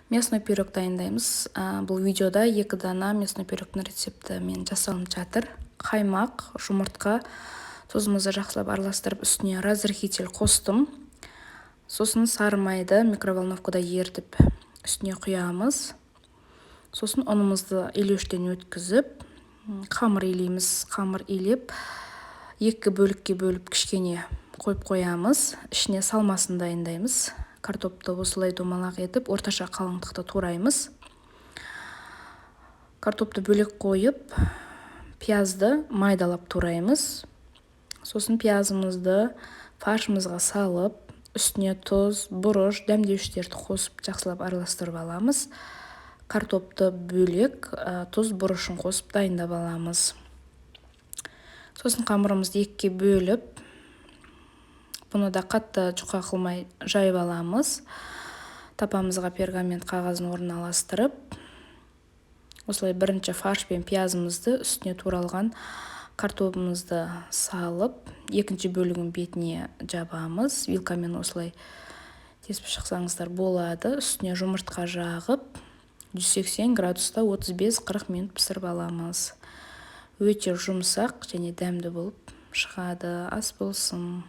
Мясной пирог дайындаймыз. Бұл видеода 2 дана мясной пирогтың рецепті мен жасалып жатыр. Қаймақ, жұмыртқа, тұзымызды жақсылап араластырып, үстіне разрыхитель қостым. Сосын сары майды микроволновкада ерітіп, үстіне құямыз. Сосын ұнымызды илеуіштен өткізіп, қамыр илейміз. Қамыр илеп, 2 бөлікке бөліп кішкене қойып қоямыз. Ішіне салмасын дайындаймыз. Картопты осылай домалақ етіп, орташа қалыңдықты тураймыз. Картопты бөлек қойып, пиязды майдалап тураймыз. Сосын пиязымызды фаршымызға салып, үстіне тұз, бұрыш, дәмдеуіштерді қосып, жақсылап араластырып аламыз. Картопты бөлек, тұз, бұрышын қосып дайындап аламыз. Сосын қамырымызды 2-ке бөліп, бұны да қатты жұқа қылмай жайып аламыз. Тапамызға пергамент қағазын орналастырып, осылай бірінші фарш пен пиязымызды үстіне туралған картопымызды салып, екінші бөлігін бетіне жабамыз. Вилкамен осылай тесіп шықсаңыздар болады. Үстіне жұмыртқа жағып, 180 градуста 35-40 минут пісіріп аламыз. Өте жұмсақ және дәмді болып шығады. Ас болсын.